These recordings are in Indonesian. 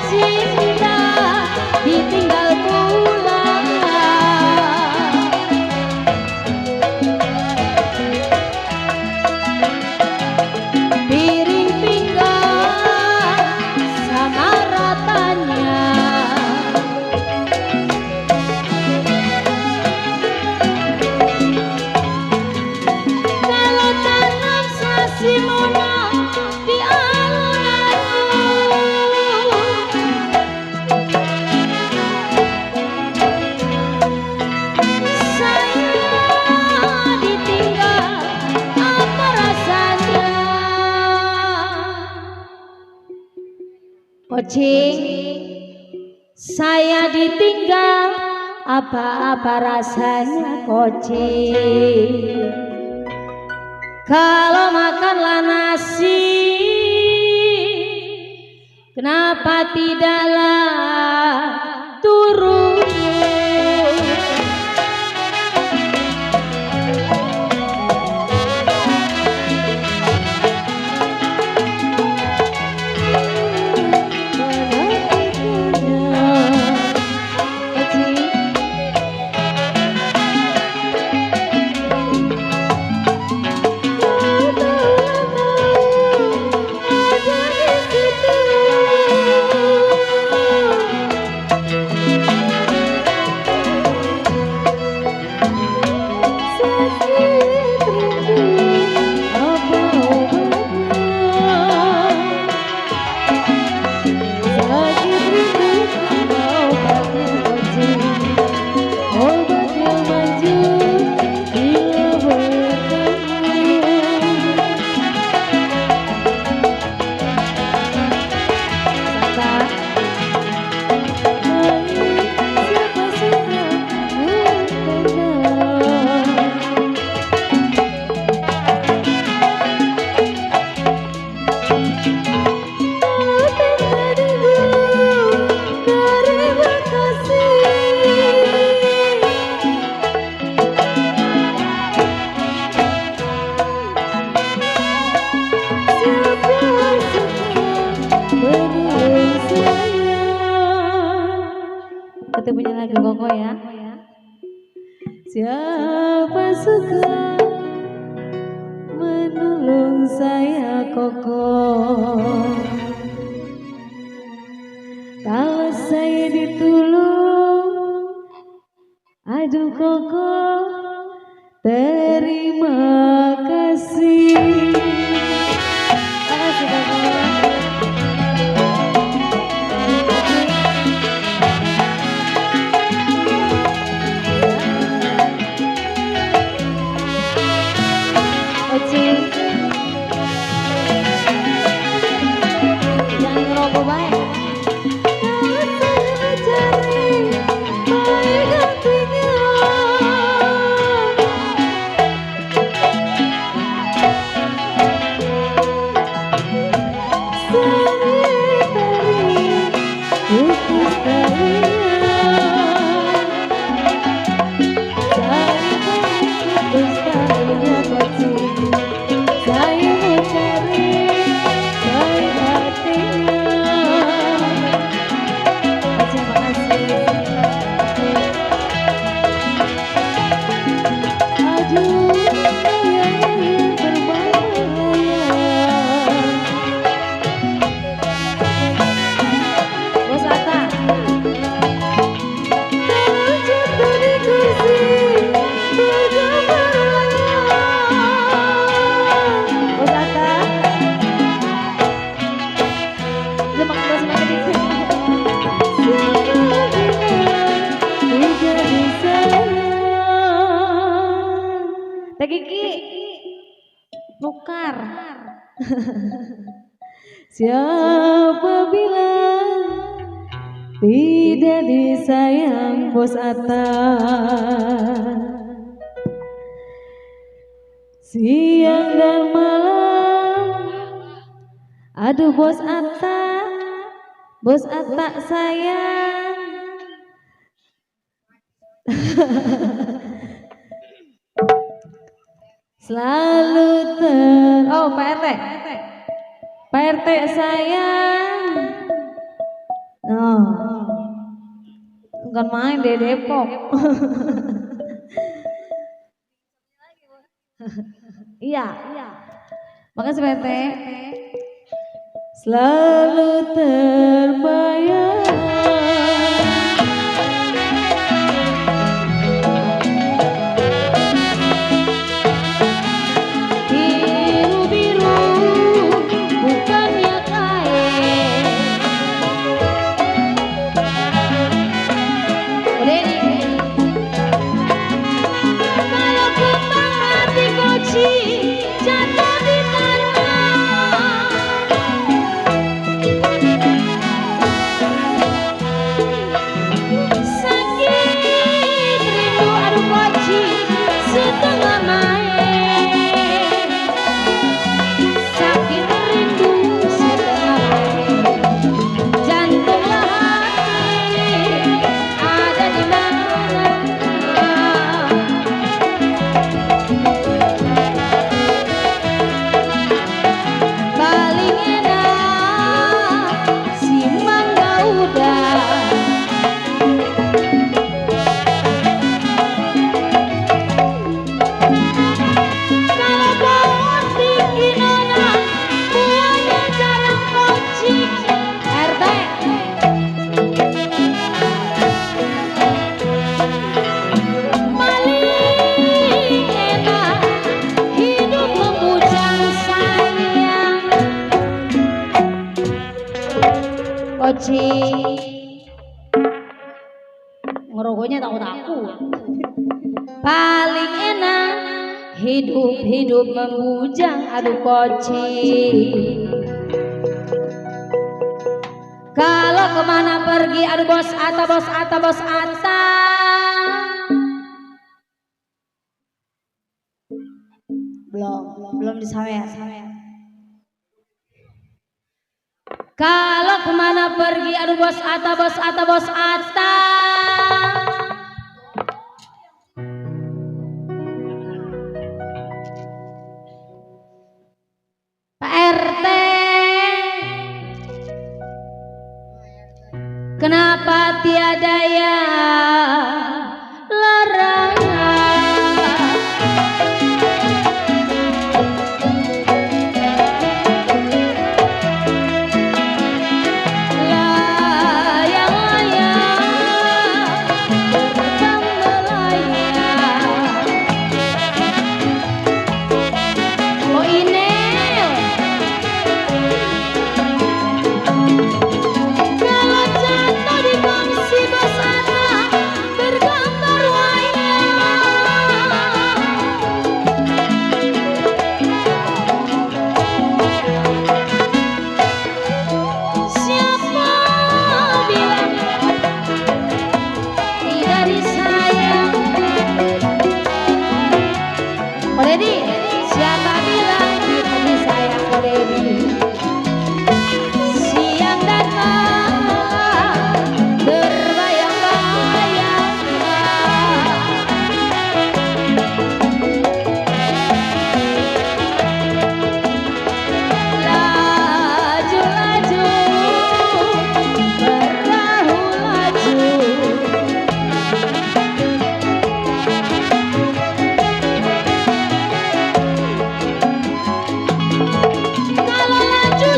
cinta ditinggal pulang. Piring pinggang sama ratanya, kalau tanam sasimono di Kucing, saya ditinggal, apa-apa rasanya kucing. Kalau makanlah nasi, kenapa tidaklah turun? Kita punya lagu Koko ya. Siapa suka menolong saya Koko, kalau saya ditolong, aduh Koko, terima kasih. Makasih Koko. Jangan ngerokok baik. Teh Kiki nukar. Siapa bilang tidak disayang Bos Atta? Siang dan malam, aduh Bos Atta sayang. Selalu oh Pak RT sayang, Nah, bukan main di Depok. Iya. Makasih Pete. Selalu terbayang biru-biru bukannya kain. Kalau kembang hati koci jatuh di tanah, sakit rindu aduh koci setengah main, sakit rindu setengah main, jantunglah hati ada di mana. Paling enak si mangga udah, kalau bawang bikin anak buahnya jarang kocik. RT paling enak hidup membujang sayang. Koci ngerokoknya takut-takut. Paling enak hidup membujang aduh koci. Kalau kemana pergi aduh bos Ata, bos Ata, bos Ata. Belum disawer. Kalau kemana pergi aduh bos Ata, bos Ata, bos Ata. Pak RT, kenapa tiada yang larangan? Siapa bilang kita disayang Dedi? Siang dan malam berbayang-bayang, laju-laju perahu laju.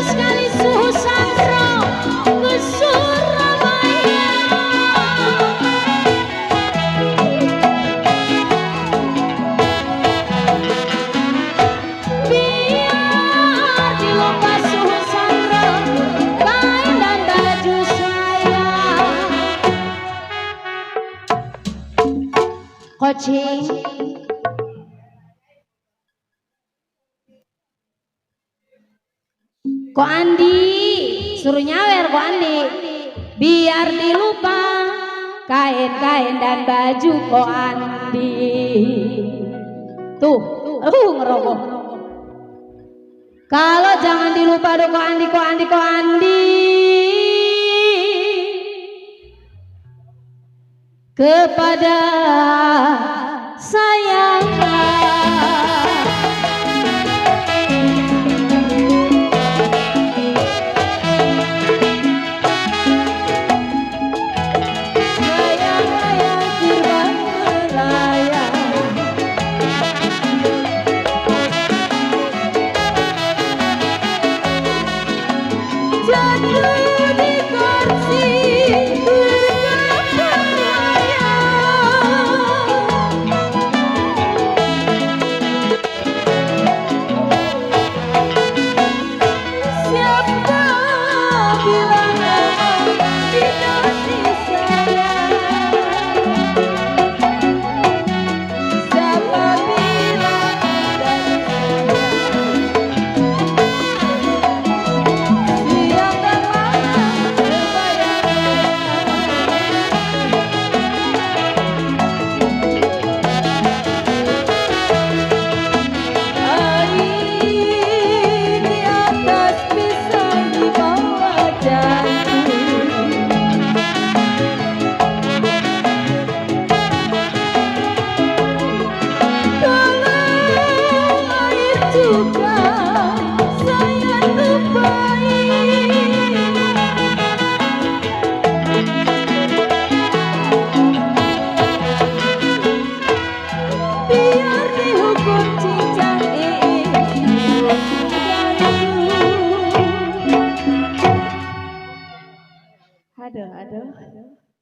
Sekali suhu Sandro ke Surabaya, biar dilupa suhu Sandro kain dan baju saya. Koci Ko Andi suruh nyawer, Ko Andi biar dilupa kain-kain dan baju Ko Andi. Tuh ngerokok. Kalau jangan dilupa dong Ko Andi, Ko Andi, Ko Andi. Kepada saya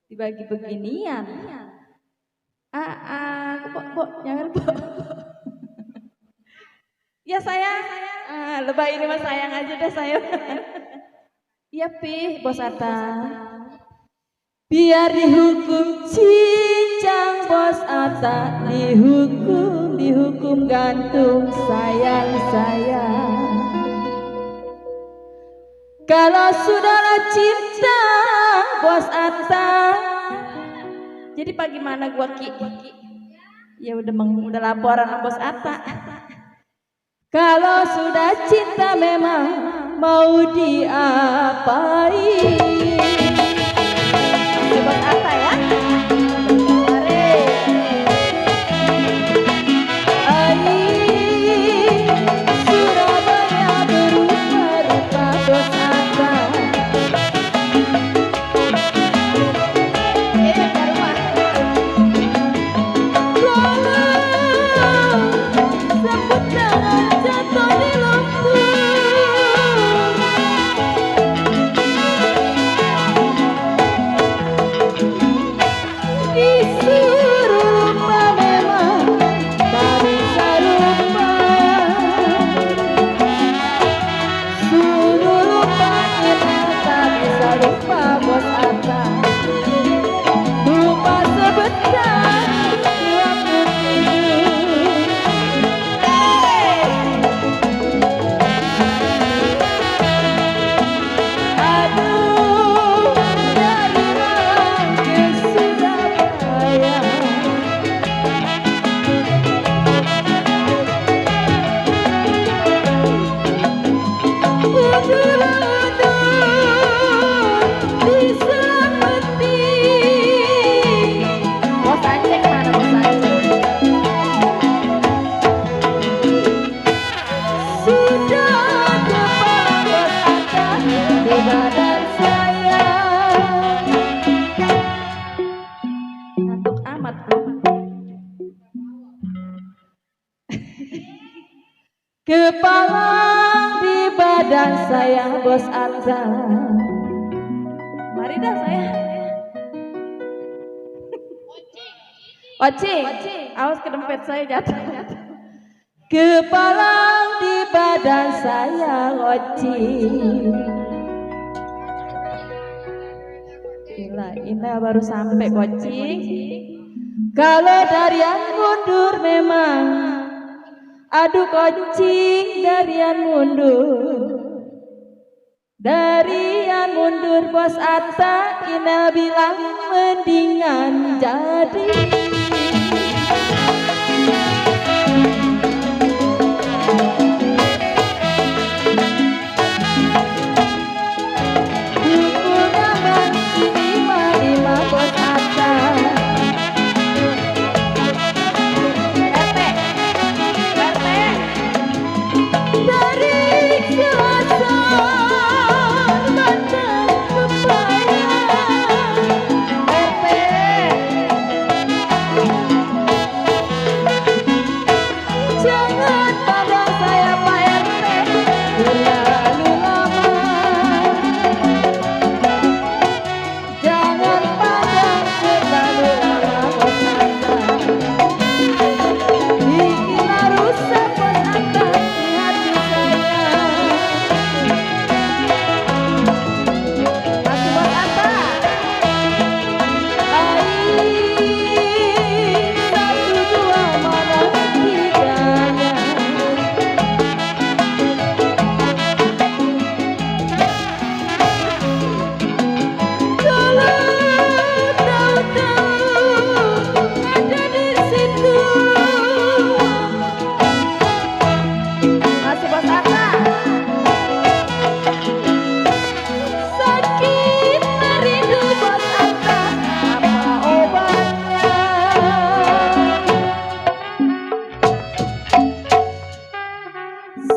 dibagi beginian. Kok jangan po. Ya sayang, lebay ini mah sayang aja deh sayang. Iya Pi, Bos Atta. Biar dihukum cincang Bos Atta, dihukum gantung sayang. Kalau sudahlah cinta Bos Atta, jadi bagaimana gua Ki? Ya udah laporan sama Bos Atta. Kalau sudah cinta memang mau diapain? Bos Atta ya. Kepala di badan saya Bos Atta. Mari dah saya. Ocing, awas ke dompet saya jatuh. Kepala di badan saya Ocing. Gila, Ina baru sampai Ocing. Kalau dari yang mundur memang, aduh Ocing darian mundur Bos Atta. Ina bilang mendingan jadi. Hukuman lima Bos Atta.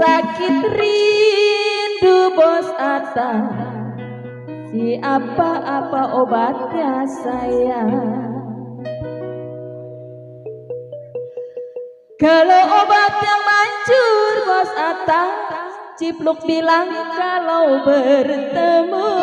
Sakit rindu Bos Atta, siapa obatnya sayang? Kalau obat yang manjur Bos Atta, Cipluk bilang kalau bertemu.